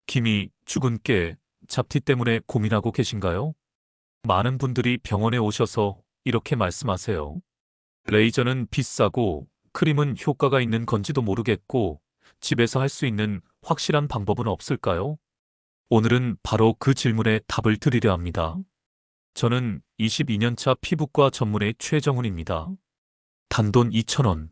김이 죽은 깨, 잡티 때문에 고민하고 계신가요? 많은 분들이 병원에 오셔서 이렇게 말씀하세요. 레이저는 비싸고 크림은 효과가 있는 건지도 모르겠고 집에서 할 수 있는 확실한 방법은 없을까요? 오늘은 바로 그 질문에 답을 드리려 합니다. 저는 22년차 피부과 전문의 최정훈입니다. 단돈 2,000원.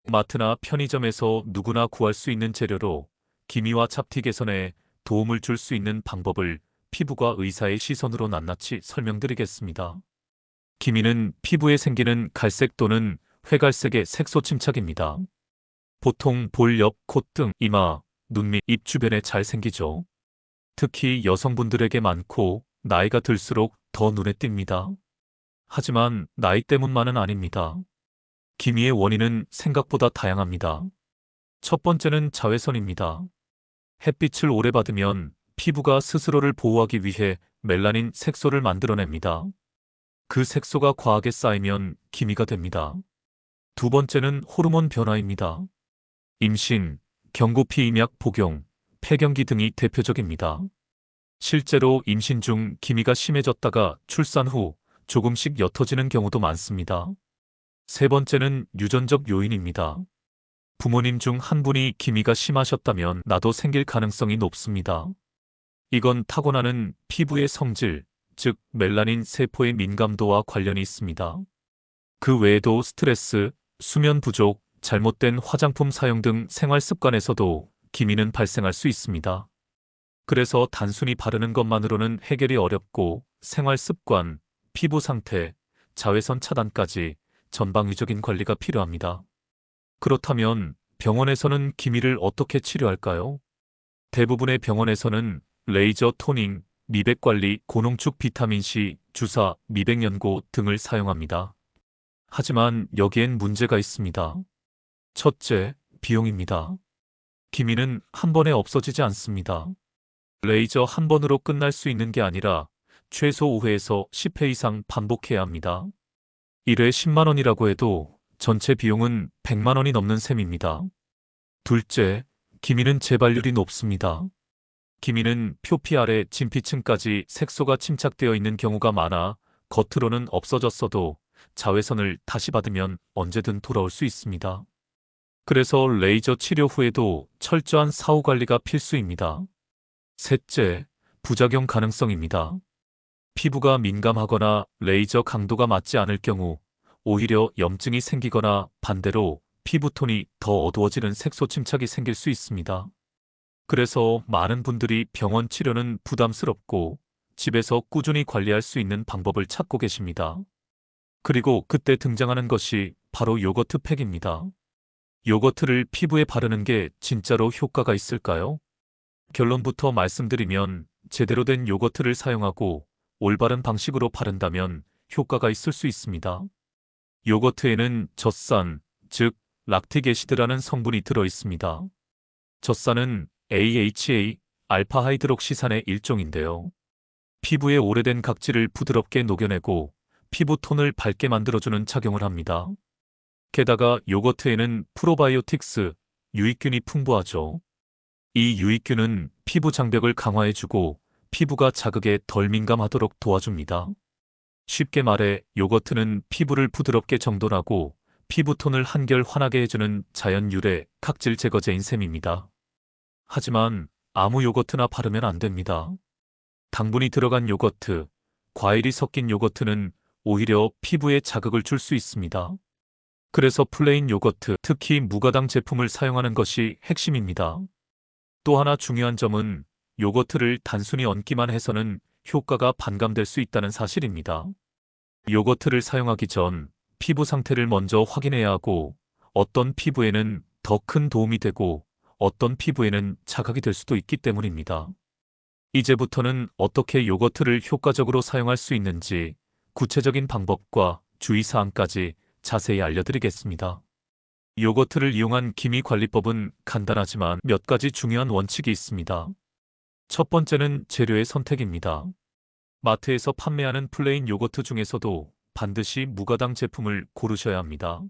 마트나 편의점에서 누구나 구할 수 있는 재료로 기미와 잡티 개선에 도움을 줄 수 있는 방법을 피부과 의사의 시선으로 낱낱이 설명드리겠습니다. 기미는 피부에 생기는 갈색 또는 회갈색의 색소 침착입니다. 보통 볼 옆, 콧등, 이마, 눈 밑, 입 주변에 잘 생기죠. 특히 여성분들에게 많고 나이가 들수록 더 눈에 띕니다. 하지만 나이 때문만은 아닙니다. 기미의 원인은 생각보다 다양합니다. 첫 번째는 자외선입니다. 햇빛을 오래 받으면 피부가 스스로를 보호하기 위해 멜라닌 색소를 만들어냅니다. 그 색소가 과하게 쌓이면 기미가 됩니다. 두 번째는 호르몬 변화입니다. 임신, 경구피임약 복용, 폐경기 등이 대표적입니다. 실제로 임신 중 기미가 심해졌다가 출산 후 조금씩 옅어지는 경우도 많습니다. 세 번째는 유전적 요인입니다. 부모님 중 한 분이 기미가 심하셨다면 나도 생길 가능성이 높습니다. 이건 타고나는 피부의 성질, 즉 멜라닌 세포의 민감도와 관련이 있습니다. 그 외에도 스트레스, 수면 부족, 잘못된 화장품 사용 등 생활 습관에서도 기미는 발생할 수 있습니다. 그래서 단순히 바르는 것만으로는 해결이 어렵고 생활 습관, 피부 상태, 자외선 차단까지 전방위적인 관리가 필요합니다. 그렇다면 병원에서는 기미를 어떻게 치료할까요? 대부분의 병원에서는 레이저 토닝, 미백 관리, 고농축 비타민C, 주사, 미백 연고 등을 사용합니다. 하지만 여기엔 문제가 있습니다. 첫째, 비용입니다. 기미는 한 번에 없어지지 않습니다. 레이저 한 번으로 끝날 수 있는 게 아니라 최소 5회에서 10회 이상 반복해야 합니다. 1회 10만 원이라고 해도 전체 비용은 100만 원이 넘는 셈입니다. 둘째, 기미는 재발률이 높습니다. 기미는 표피 아래 진피층까지 색소가 침착되어 있는 경우가 많아 겉으로는 없어졌어도 자외선을 다시 받으면 언제든 돌아올 수 있습니다. 그래서 레이저 치료 후에도 철저한 사후 관리가 필수입니다. 셋째, 부작용 가능성입니다. 피부가 민감하거나 레이저 강도가 맞지 않을 경우 오히려 염증이 생기거나 반대로 피부톤이 더 어두워지는 색소 침착이 생길 수 있습니다. 그래서 많은 분들이 병원 치료는 부담스럽고 집에서 꾸준히 관리할 수 있는 방법을 찾고 계십니다. 그리고 그때 등장하는 것이 바로 요거트 팩입니다. 요거트를 피부에 바르는 게 진짜로 효과가 있을까요? 결론부터 말씀드리면 제대로 된 요거트를 사용하고 올바른 방식으로 바른다면 효과가 있을 수 있습니다. 요거트에는 젖산, 즉 락틱 애시드라는 성분이 들어 있습니다. 젖산은 AHA, 알파 하이드록시산의 일종인데요. 피부의 오래된 각질을 부드럽게 녹여내고 피부 톤을 밝게 만들어주는 작용을 합니다. 게다가 요거트에는 프로바이오틱스, 유익균이 풍부하죠. 이 유익균은 피부 장벽을 강화해주고 피부가 자극에 덜 민감하도록 도와줍니다. 쉽게 말해 요거트는 피부를 부드럽게 정돈하고 피부톤을 한결 환하게 해주는 자연 유래 각질 제거제인 셈입니다. 하지만 아무 요거트나 바르면 안 됩니다. 당분이 들어간 요거트, 과일이 섞인 요거트는 오히려 피부에 자극을 줄 수 있습니다. 그래서 플레인 요거트, 특히 무가당 제품을 사용하는 것이 핵심입니다. 또 하나 중요한 점은 요거트를 단순히 얹기만 해서는 효과가 반감될 수 있다는 사실입니다. 요거트를 사용하기 전 피부 상태를 먼저 확인해야 하고 어떤 피부에는 더 큰 도움이 되고 어떤 피부에는 자극이 될 수도 있기 때문입니다. 이제부터는 어떻게 요거트를 효과적으로 사용할 수 있는지 구체적인 방법과 주의사항까지 자세히 알려드리겠습니다. 요거트를 이용한 기미 관리법은 간단하지만 몇 가지 중요한 원칙이 있습니다. 첫 번째는 재료의 선택입니다. 마트에서 판매하는 플레인 요거트 중에서도 반드시 무가당 제품을 고르셔야 합니다.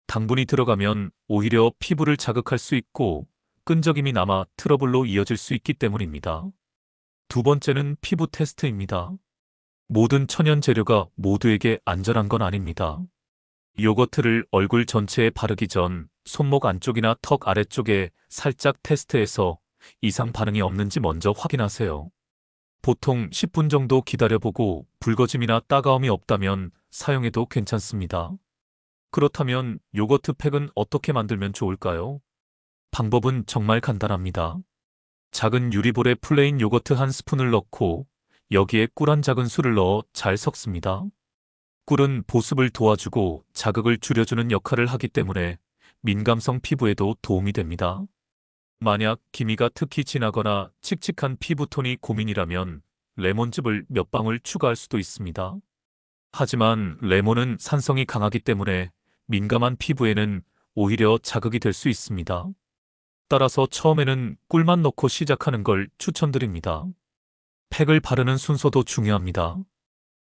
당분이 들어가면 오히려 피부를 자극할 수 있고 끈적임이 남아 트러블로 이어질 수 있기 때문입니다. 두 번째는 피부 테스트입니다. 모든 천연 재료가 모두에게 안전한 건 아닙니다. 요거트를 얼굴 전체에 바르기 전 손목 안쪽이나 턱 아래쪽에 살짝 테스트해서 이상 반응이 없는지 먼저 확인하세요. 보통 10분 정도 기다려보고 붉어짐이나 따가움이 없다면 사용해도 괜찮습니다. 그렇다면 요거트 팩은 어떻게 만들면 좋을까요? 방법은 정말 간단합니다. 작은 유리볼에 플레인 요거트 한 스푼을 넣고 여기에 꿀 한 작은술을 넣어 잘 섞습니다. 꿀은 보습을 도와주고 자극을 줄여주는 역할을 하기 때문에 민감성 피부에도 도움이 됩니다. 만약 기미가 특히 진하거나 칙칙한 피부톤이 고민이라면 레몬즙을 몇 방울 추가할 수도 있습니다. 하지만 레몬은 산성이 강하기 때문에 민감한 피부에는 오히려 자극이 될 수 있습니다. 따라서 처음에는 꿀만 넣고 시작하는 걸 추천드립니다. 팩을 바르는 순서도 중요합니다.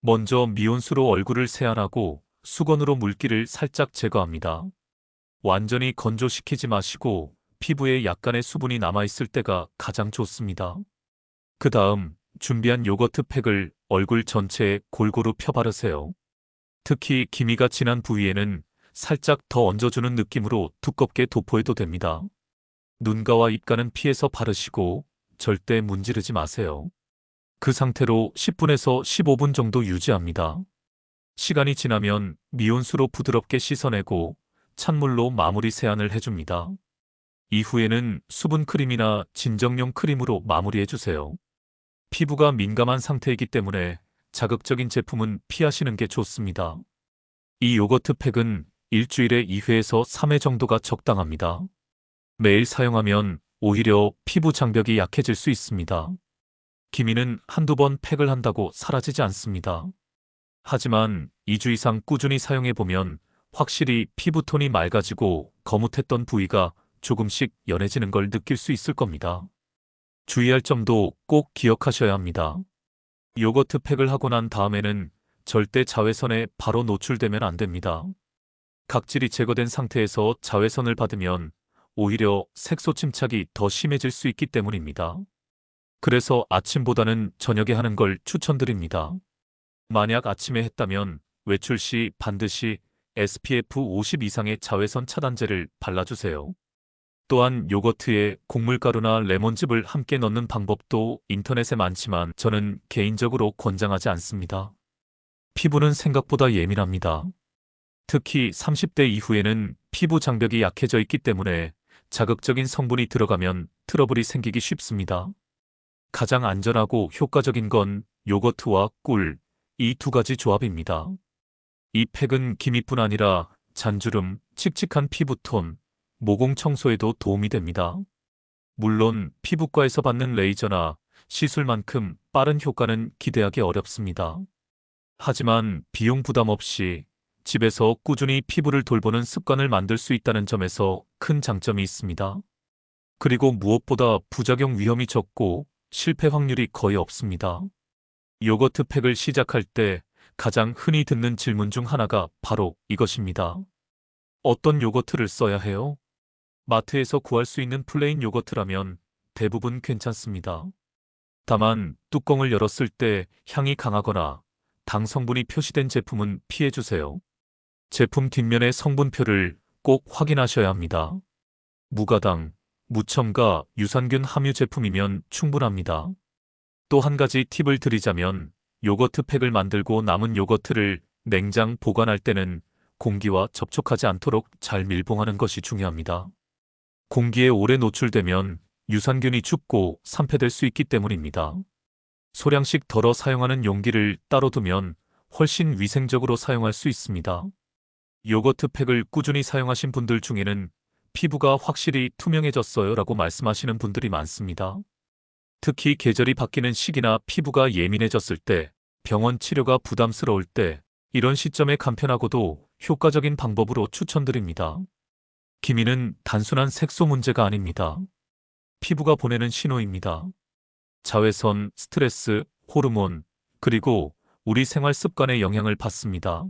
먼저 미온수로 얼굴을 세안하고 수건으로 물기를 살짝 제거합니다. 완전히 건조시키지 마시고 피부에 약간의 수분이 남아있을 때가 가장 좋습니다. 그 다음 준비한 요거트 팩을 얼굴 전체에 골고루 펴바르세요. 특히 기미가 진한 부위에는 살짝 더 얹어주는 느낌으로 두껍게 도포해도 됩니다. 눈가와 입가는 피해서 바르시고 절대 문지르지 마세요. 그 상태로 10분에서 15분 정도 유지합니다. 시간이 지나면 미온수로 부드럽게 씻어내고 찬물로 마무리 세안을 해줍니다. 이후에는 수분 크림이나 진정용 크림으로 마무리해주세요. 피부가 민감한 상태이기 때문에 자극적인 제품은 피하시는 게 좋습니다. 이 요거트 팩은 일주일에 2회에서 3회 정도가 적당합니다. 매일 사용하면 오히려 피부 장벽이 약해질 수 있습니다. 기미는 한두 번 팩을 한다고 사라지지 않습니다. 하지만 2주 이상 꾸준히 사용해보면 확실히 피부톤이 맑아지고 거뭇했던 부위가 조금씩 연해지는 걸 느낄 수 있을 겁니다. 주의할 점도 꼭 기억하셔야 합니다. 요거트 팩을 하고 난 다음에는 절대 자외선에 바로 노출되면 안 됩니다. 각질이 제거된 상태에서 자외선을 받으면 오히려 색소 침착이 더 심해질 수 있기 때문입니다. 그래서 아침보다는 저녁에 하는 걸 추천드립니다. 만약 아침에 했다면 외출 시 반드시 SPF 50 이상의 자외선 차단제를 발라주세요. 또한 요거트에 곡물가루나 레몬즙을 함께 넣는 방법도 인터넷에 많지만 저는 개인적으로 권장하지 않습니다. 피부는 생각보다 예민합니다. 특히 30대 이후에는 피부 장벽이 약해져 있기 때문에 자극적인 성분이 들어가면 트러블이 생기기 쉽습니다. 가장 안전하고 효과적인 건 요거트와 꿀, 이 두 가지 조합입니다. 이 팩은 기미뿐 아니라 잔주름, 칙칙한 피부톤, 모공 청소에도 도움이 됩니다. 물론 피부과에서 받는 레이저나 시술만큼 빠른 효과는 기대하기 어렵습니다. 하지만 비용 부담 없이 집에서 꾸준히 피부를 돌보는 습관을 만들 수 있다는 점에서 큰 장점이 있습니다. 그리고 무엇보다 부작용 위험이 적고 실패 확률이 거의 없습니다. 요거트 팩을 시작할 때 가장 흔히 듣는 질문 중 하나가 바로 이것입니다. 어떤 요거트를 써야 해요? 마트에서 구할 수 있는 플레인 요거트라면 대부분 괜찮습니다. 다만 뚜껑을 열었을 때 향이 강하거나 당 성분이 표시된 제품은 피해주세요. 제품 뒷면의 성분표를 꼭 확인하셔야 합니다. 무가당, 무첨가, 유산균 함유 제품이면 충분합니다. 또 한 가지 팁을 드리자면 요거트 팩을 만들고 남은 요거트를 냉장 보관할 때는 공기와 접촉하지 않도록 잘 밀봉하는 것이 중요합니다. 공기에 오래 노출되면 유산균이 죽고 산패될 수 있기 때문입니다. 소량씩 덜어 사용하는 용기를 따로 두면 훨씬 위생적으로 사용할 수 있습니다. 요거트 팩을 꾸준히 사용하신 분들 중에는 피부가 확실히 투명해졌어요 라고 말씀하시는 분들이 많습니다. 특히 계절이 바뀌는 시기나 피부가 예민해졌을 때, 병원 치료가 부담스러울 때, 이런 시점에 간편하고도 효과적인 방법으로 추천드립니다. 기미는 단순한 색소 문제가 아닙니다. 피부가 보내는 신호입니다. 자외선, 스트레스, 호르몬, 그리고 우리 생활 습관의 영향을 받습니다.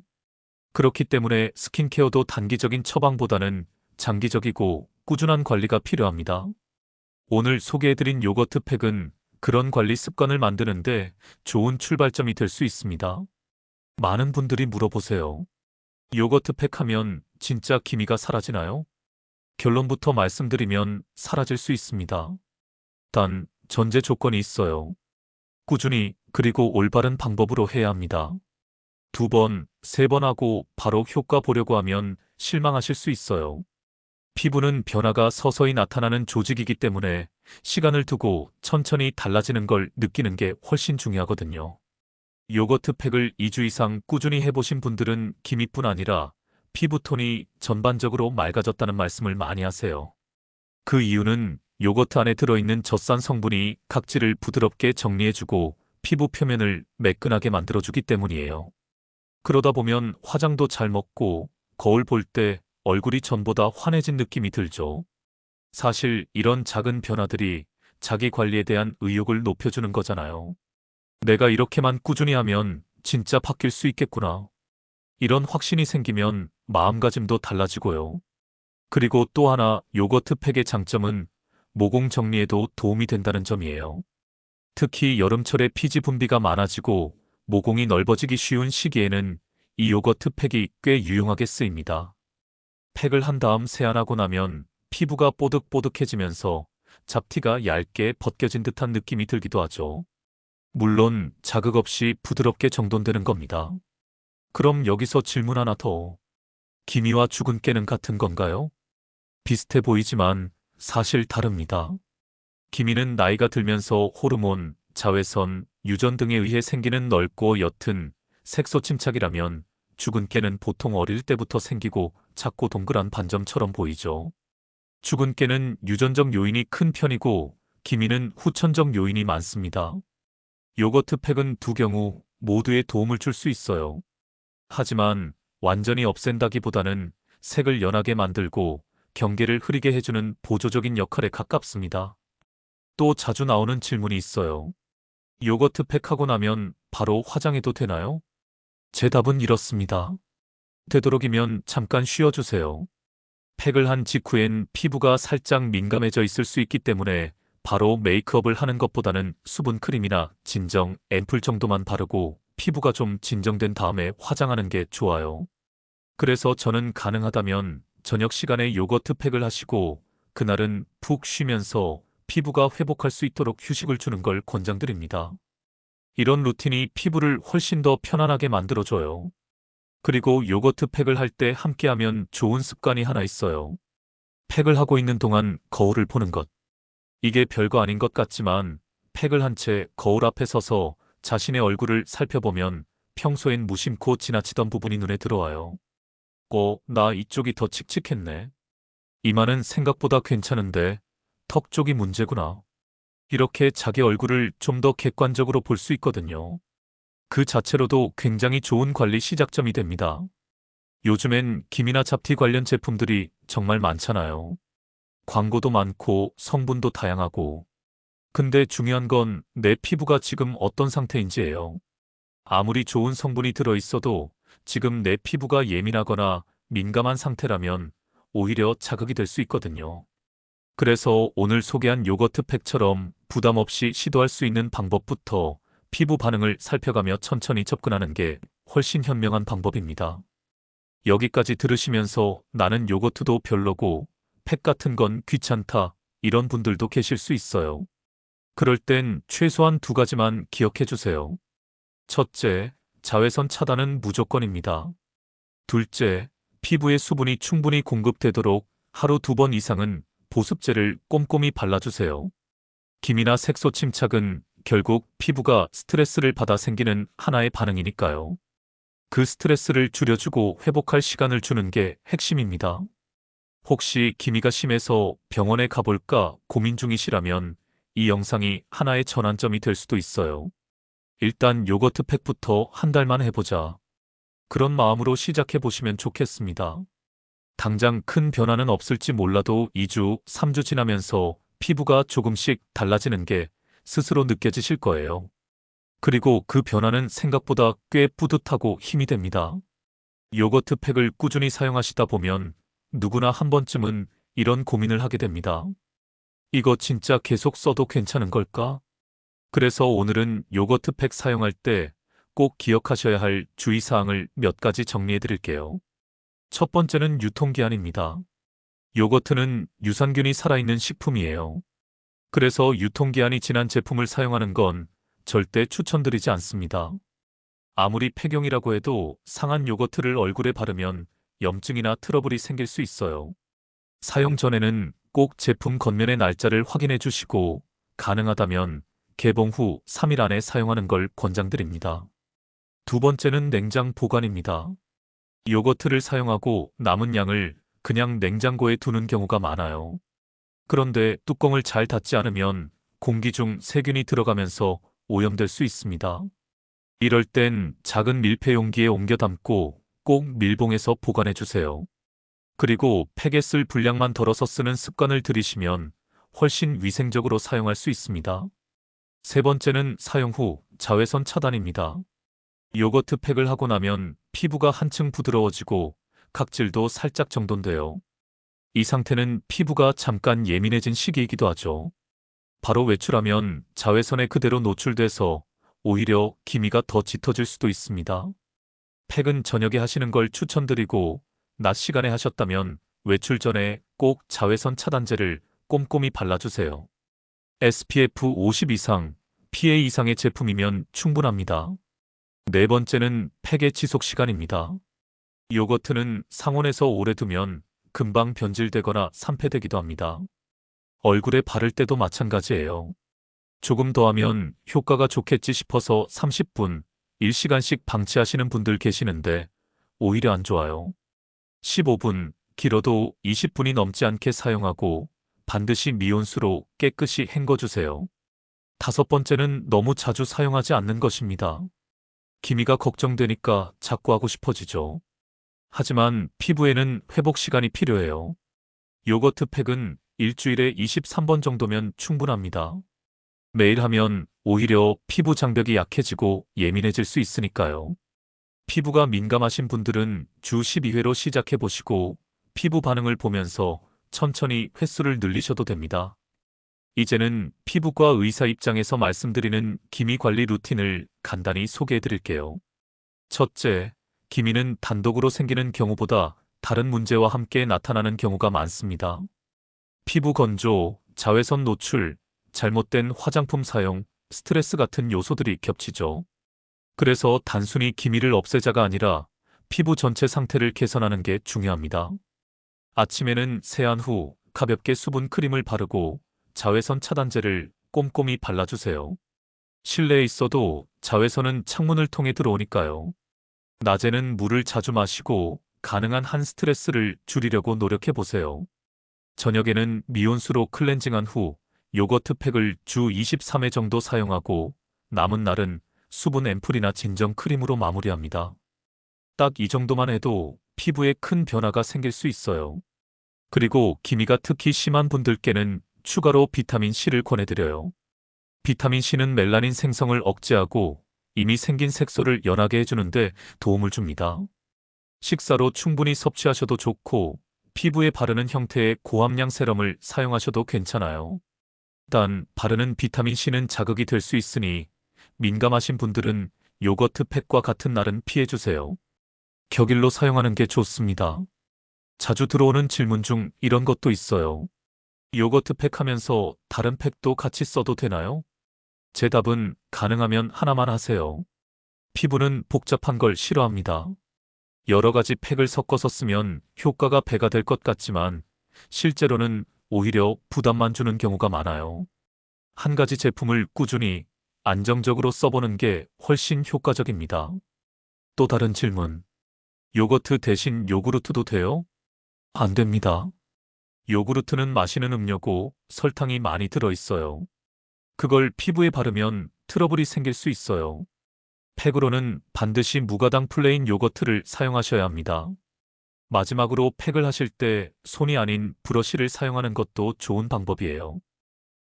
그렇기 때문에 스킨케어도 단기적인 처방보다는 장기적이고 꾸준한 관리가 필요합니다. 오늘 소개해드린 요거트 팩은 그런 관리 습관을 만드는데 좋은 출발점이 될 수 있습니다. 많은 분들이 물어보세요. 요거트 팩 하면 진짜 기미가 사라지나요? 결론부터 말씀드리면 사라질 수 있습니다. 단, 전제 조건이 있어요. 꾸준히 그리고 올바른 방법으로 해야 합니다. 두 번, 세 번 하고 바로 효과 보려고 하면 실망하실 수 있어요. 피부는 변화가 서서히 나타나는 조직이기 때문에 시간을 두고 천천히 달라지는 걸 느끼는 게 훨씬 중요하거든요. 요거트 팩을 2주 이상 꾸준히 해보신 분들은 기미뿐 아니라 피부톤이 전반적으로 맑아졌다는 말씀을 많이 하세요. 그 이유는 요거트 안에 들어있는 젖산 성분이 각질을 부드럽게 정리해주고 피부 표면을 매끈하게 만들어주기 때문이에요. 그러다 보면 화장도 잘 먹고 거울 볼 때 얼굴이 전보다 환해진 느낌이 들죠. 사실 이런 작은 변화들이 자기 관리에 대한 의욕을 높여주는 거잖아요. 내가 이렇게만 꾸준히 하면 진짜 바뀔 수 있겠구나. 이런 확신이 생기면 마음가짐도 달라지고요. 그리고 또 하나 요거트 팩의 장점은 모공 정리에도 도움이 된다는 점이에요. 특히 여름철에 피지 분비가 많아지고 모공이 넓어지기 쉬운 시기에는 이 요거트 팩이 꽤 유용하게 쓰입니다. 팩을 한 다음 세안하고 나면 피부가 뽀득뽀득해지면서 잡티가 얇게 벗겨진 듯한 느낌이 들기도 하죠. 물론 자극 없이 부드럽게 정돈되는 겁니다. 그럼 여기서 질문 하나 더. 기미와 주근깨는 같은 건가요? 비슷해 보이지만 사실 다릅니다. 기미는 나이가 들면서 호르몬, 자외선, 유전 등에 의해 생기는 넓고 옅은 색소 침착이라면 주근깨는 보통 어릴 때부터 생기고 작고 동그란 반점처럼 보이죠. 주근깨는 유전적 요인이 큰 편이고 기미는 후천적 요인이 많습니다. 요거트 팩은 두 경우 모두에 도움을 줄 수 있어요. 하지만 완전히 없앤다기보다는 색을 연하게 만들고 경계를 흐리게 해주는 보조적인 역할에 가깝습니다. 또 자주 나오는 질문이 있어요. 요거트 팩하고 나면 바로 화장해도 되나요? 제 답은 이렇습니다. 되도록이면 잠깐 쉬어주세요. 팩을 한 직후엔 피부가 살짝 민감해져 있을 수 있기 때문에 바로 메이크업을 하는 것보다는 수분 크림이나 진정, 앰플 정도만 바르고 피부가 좀 진정된 다음에 화장하는 게 좋아요. 그래서 저는 가능하다면 저녁 시간에 요거트 팩을 하시고 그날은 푹 쉬면서 피부가 회복할 수 있도록 휴식을 주는 걸 권장드립니다. 이런 루틴이 피부를 훨씬 더 편안하게 만들어줘요. 그리고 요거트 팩을 할 때 함께하면 좋은 습관이 하나 있어요. 팩을 하고 있는 동안 거울을 보는 것. 이게 별거 아닌 것 같지만 팩을 한 채 거울 앞에 서서 자신의 얼굴을 살펴보면 평소엔 무심코 지나치던 부분이 눈에 들어와요. 나 이쪽이 더 칙칙했네. 이마는 생각보다 괜찮은데 턱 쪽이 문제구나. 이렇게 자기 얼굴을 좀 더 객관적으로 볼 수 있거든요. 그 자체로도 굉장히 좋은 관리 시작점이 됩니다. 요즘엔 기미나 잡티 관련 제품들이 정말 많잖아요. 광고도 많고 성분도 다양하고. 근데 중요한 건 내 피부가 지금 어떤 상태인지예요. 아무리 좋은 성분이 들어있어도 지금 내 피부가 예민하거나 민감한 상태라면 오히려 자극이 될 수 있거든요. 그래서 오늘 소개한 요거트 팩처럼 부담 없이 시도할 수 있는 방법부터 피부 반응을 살펴가며 천천히 접근하는 게 훨씬 현명한 방법입니다. 여기까지 들으시면서 나는 요거트도 별로고 팩 같은 건 귀찮다 이런 분들도 계실 수 있어요. 그럴 땐 최소한 두 가지만 기억해 주세요. 첫째, 자외선 차단은 무조건입니다. 둘째, 피부에 수분이 충분히 공급되도록 하루 두 번 이상은 보습제를 꼼꼼히 발라주세요. 기미나 색소 침착은 결국 피부가 스트레스를 받아 생기는 하나의 반응이니까요. 그 스트레스를 줄여주고 회복할 시간을 주는 게 핵심입니다. 혹시 기미가 심해서 병원에 가볼까 고민 중이시라면 이 영상이 하나의 전환점이 될 수도 있어요. 일단 요거트 팩부터 한 달만 해보자. 그런 마음으로 시작해 보시면 좋겠습니다. 당장 큰 변화는 없을지 몰라도 2주, 3주 지나면서 피부가 조금씩 달라지는 게 스스로 느껴지실 거예요. 그리고 그 변화는 생각보다 꽤 뿌듯하고 힘이 됩니다. 요거트 팩을 꾸준히 사용하시다 보면 누구나 한 번쯤은 이런 고민을 하게 됩니다. 이거 진짜 계속 써도 괜찮은 걸까? 그래서 오늘은 요거트 팩 사용할 때 꼭 기억하셔야 할 주의사항을 몇 가지 정리해 드릴게요. 첫 번째는 유통기한입니다. 요거트는 유산균이 살아있는 식품이에요. 그래서 유통기한이 지난 제품을 사용하는 건 절대 추천드리지 않습니다. 아무리 폐경이라고 해도 상한 요거트를 얼굴에 바르면 염증이나 트러블이 생길 수 있어요. 사용 전에는 꼭 제품 겉면의 날짜를 확인해 주시고 가능하다면 개봉 후 3일 안에 사용하는 걸 권장드립니다. 두 번째는 냉장 보관입니다. 요거트를 사용하고 남은 양을 그냥 냉장고에 두는 경우가 많아요. 그런데 뚜껑을 잘 닫지 않으면 공기 중 세균이 들어가면서 오염될 수 있습니다. 이럴 땐 작은 밀폐 용기에 옮겨 담고 꼭 밀봉해서 보관해 주세요. 그리고 팩에 쓸 분량만 덜어서 쓰는 습관을 들이시면 훨씬 위생적으로 사용할 수 있습니다. 세 번째는 사용 후 자외선 차단입니다. 요거트 팩을 하고 나면 피부가 한층 부드러워지고 각질도 살짝 정돈돼요. 이 상태는 피부가 잠깐 예민해진 시기이기도 하죠. 바로 외출하면 자외선에 그대로 노출돼서 오히려 기미가 더 짙어질 수도 있습니다. 팩은 저녁에 하시는 걸 추천드리고 낮 시간에 하셨다면 외출 전에 꼭 자외선 차단제를 꼼꼼히 발라주세요. SPF 50 이상, PA 이상의 제품이면 충분합니다. 네 번째는 팩의 지속 시간입니다. 요거트는 상온에서 오래 두면 금방 변질되거나 산패되기도 합니다. 얼굴에 바를 때도 마찬가지예요. 조금 더 하면 효과가 좋겠지 싶어서 30분, 1시간씩 방치하시는 분들 계시는데 오히려 안 좋아요. 15분, 길어도 20분이 넘지 않게 사용하고 반드시 미온수로 깨끗이 헹궈주세요. 다섯 번째는 너무 자주 사용하지 않는 것입니다. 기미가 걱정되니까 자꾸 하고 싶어지죠. 하지만 피부에는 회복 시간이 필요해요. 요거트 팩은 일주일에 23번 정도면 충분합니다. 매일 하면 오히려 피부 장벽이 약해지고 예민해질 수 있으니까요. 피부가 민감하신 분들은 주 12회로 시작해 보시고 피부 반응을 보면서 천천히 횟수를 늘리셔도 됩니다. 이제는 피부과 의사 입장에서 말씀드리는 기미 관리 루틴을 간단히 소개해 드릴게요. 첫째, 기미는 단독으로 생기는 경우보다 다른 문제와 함께 나타나는 경우가 많습니다. 피부 건조, 자외선 노출, 잘못된 화장품 사용, 스트레스 같은 요소들이 겹치죠. 그래서 단순히 기미를 없애자가 아니라 피부 전체 상태를 개선하는 게 중요합니다. 아침에는 세안 후 가볍게 수분 크림을 바르고 자외선 차단제를 꼼꼼히 발라주세요. 실내에 있어도 자외선은 창문을 통해 들어오니까요. 낮에는 물을 자주 마시고 가능한 한 스트레스를 줄이려고 노력해 보세요. 저녁에는 미온수로 클렌징한 후 요거트 팩을 주 23회 정도 사용하고 남은 날은 수분 앰플이나 진정 크림으로 마무리합니다. 딱 이 정도만 해도 피부에 큰 변화가 생길 수 있어요. 그리고 기미가 특히 심한 분들께는 추가로 비타민C를 권해드려요. 비타민C는 멜라닌 생성을 억제하고 이미 생긴 색소를 연하게 해주는데 도움을 줍니다. 식사로 충분히 섭취하셔도 좋고 피부에 바르는 형태의 고함량 세럼을 사용하셔도 괜찮아요. 단, 바르는 비타민C는 자극이 될 수 있으니 민감하신 분들은 요거트 팩과 같은 날은 피해주세요. 격일로 사용하는 게 좋습니다. 자주 들어오는 질문 중 이런 것도 있어요. 요거트 팩 하면서 다른 팩도 같이 써도 되나요? 제 답은 가능하면 하나만 하세요. 피부는 복잡한 걸 싫어합니다. 여러 가지 팩을 섞어서 쓰면 효과가 배가 될 것 같지만 실제로는 오히려 부담만 주는 경우가 많아요. 한 가지 제품을 꾸준히 안정적으로 써보는 게 훨씬 효과적입니다. 또 다른 질문. 요거트 대신 요구르트도 돼요? 안 됩니다. 요구르트는 마시는 음료고 설탕이 많이 들어있어요. 그걸 피부에 바르면 트러블이 생길 수 있어요. 팩으로는 반드시 무가당 플레인 요거트를 사용하셔야 합니다. 마지막으로 팩을 하실 때 손이 아닌 브러쉬를 사용하는 것도 좋은 방법이에요.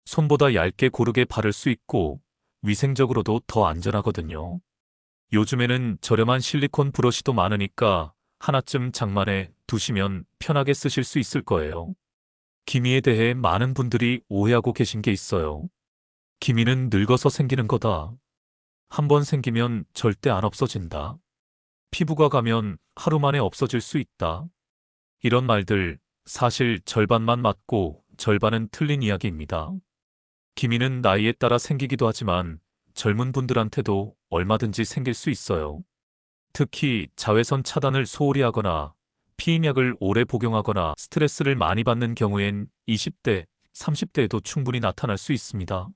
손보다 얇게 고르게 바를 수 있고 위생적으로도 더 안전하거든요. 요즘에는 저렴한 실리콘 브러쉬도 많으니까 하나쯤 장만해 두시면 편하게 쓰실 수 있을 거예요. 기미에 대해 많은 분들이 오해하고 계신 게 있어요. 기미는 늙어서 생기는 거다. 한 번 생기면 절대 안 없어진다. 피부가 가면 하루 만에 없어질 수 있다. 이런 말들 사실 절반만 맞고 절반은 틀린 이야기입니다. 기미는 나이에 따라 생기기도 하지만 젊은 분들한테도 얼마든지 생길 수 있어요. 특히 자외선 차단을 소홀히 하거나 피임약을 오래 복용하거나 스트레스를 많이 받는 경우엔 20대, 30대에도 충분히 나타날 수 있습니다.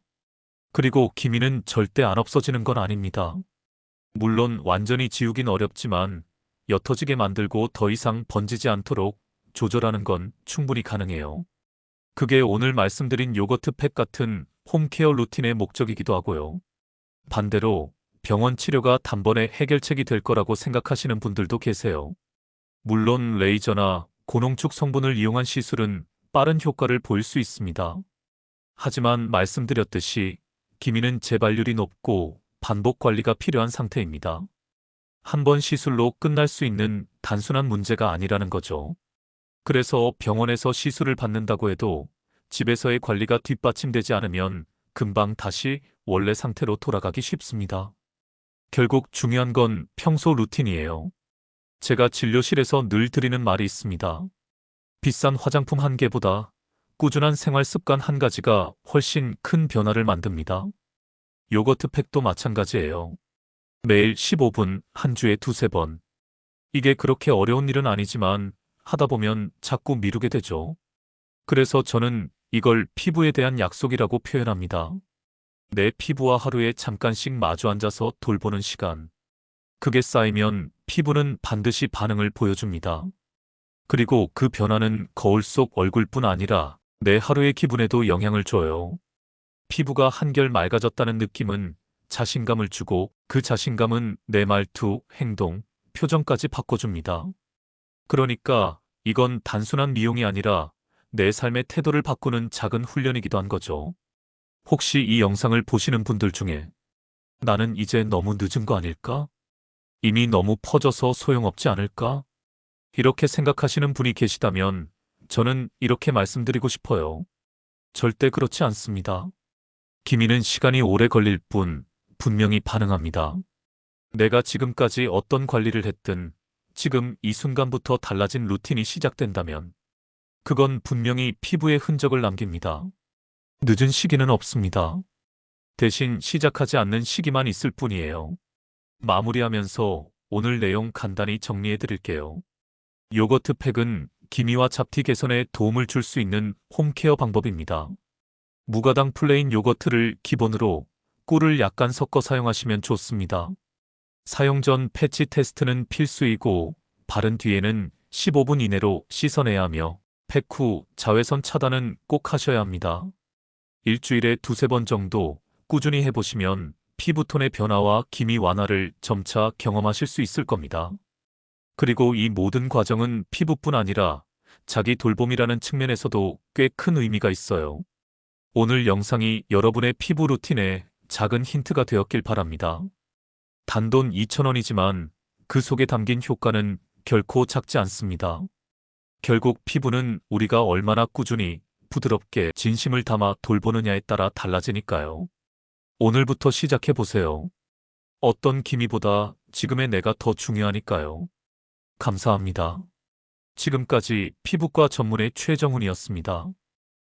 그리고 기미는 절대 안 없어지는 건 아닙니다. 물론 완전히 지우긴 어렵지만 옅어지게 만들고 더 이상 번지지 않도록 조절하는 건 충분히 가능해요. 그게 오늘 말씀드린 요거트 팩 같은 홈케어 루틴의 목적이기도 하고요. 반대로 병원 치료가 단번에 해결책이 될 거라고 생각하시는 분들도 계세요. 물론 레이저나 고농축 성분을 이용한 시술은 빠른 효과를 보일 수 있습니다. 하지만 말씀드렸듯이 기미는 재발률이 높고 반복 관리가 필요한 상태입니다. 한 번 시술로 끝날 수 있는 단순한 문제가 아니라는 거죠. 그래서 병원에서 시술을 받는다고 해도 집에서의 관리가 뒷받침되지 않으면 금방 다시 원래 상태로 돌아가기 쉽습니다. 결국 중요한 건 평소 루틴이에요. 제가 진료실에서 늘 드리는 말이 있습니다. 비싼 화장품 한 개보다 꾸준한 생활 습관 한 가지가 훨씬 큰 변화를 만듭니다. 요거트 팩도 마찬가지예요. 매일 15분, 한 주에 두세 번. 이게 그렇게 어려운 일은 아니지만 하다 보면 자꾸 미루게 되죠. 그래서 저는 이걸 피부에 대한 약속이라고 표현합니다. 내 피부와 하루에 잠깐씩 마주 앉아서 돌보는 시간. 그게 쌓이면 피부는 반드시 반응을 보여줍니다. 그리고 그 변화는 거울 속 얼굴뿐 아니라 내 하루의 기분에도 영향을 줘요. 피부가 한결 맑아졌다는 느낌은 자신감을 주고 그 자신감은 내 말투, 행동, 표정까지 바꿔줍니다. 그러니까 이건 단순한 미용이 아니라 내 삶의 태도를 바꾸는 작은 훈련이기도 한 거죠. 혹시 이 영상을 보시는 분들 중에 나는 이제 너무 늦은 거 아닐까? 이미 너무 퍼져서 소용없지 않을까? 이렇게 생각하시는 분이 계시다면 저는 이렇게 말씀드리고 싶어요. 절대 그렇지 않습니다. 기미는 시간이 오래 걸릴 뿐 분명히 반응합니다. 내가 지금까지 어떤 관리를 했든 지금 이 순간부터 달라진 루틴이 시작된다면 그건 분명히 피부에 흔적을 남깁니다. 늦은 시기는 없습니다. 대신 시작하지 않는 시기만 있을 뿐이에요. 마무리하면서 오늘 내용 간단히 정리해 드릴게요. 요거트 팩은 기미와 잡티 개선에 도움을 줄 수 있는 홈케어 방법입니다. 무가당 플레인 요거트를 기본으로 꿀을 약간 섞어 사용하시면 좋습니다. 사용 전 패치 테스트는 필수이고 바른 뒤에는 15분 이내로 씻어내야 하며 팩 후 자외선 차단은 꼭 하셔야 합니다. 일주일에 두세 번 정도 꾸준히 해보시면 피부톤의 변화와 기미 완화를 점차 경험하실 수 있을 겁니다. 그리고 이 모든 과정은 피부뿐 아니라 자기 돌봄이라는 측면에서도 꽤 큰 의미가 있어요. 오늘 영상이 여러분의 피부 루틴에 작은 힌트가 되었길 바랍니다. 단돈 2,000원이지만 그 속에 담긴 효과는 결코 작지 않습니다. 결국 피부는 우리가 얼마나 꾸준히 부드럽게 진심을 담아 돌보느냐에 따라 달라지니까요. 오늘부터 시작해보세요. 어떤 기미보다 지금의 내가 더 중요하니까요. 감사합니다. 지금까지 피부과 전문의 최정훈이었습니다.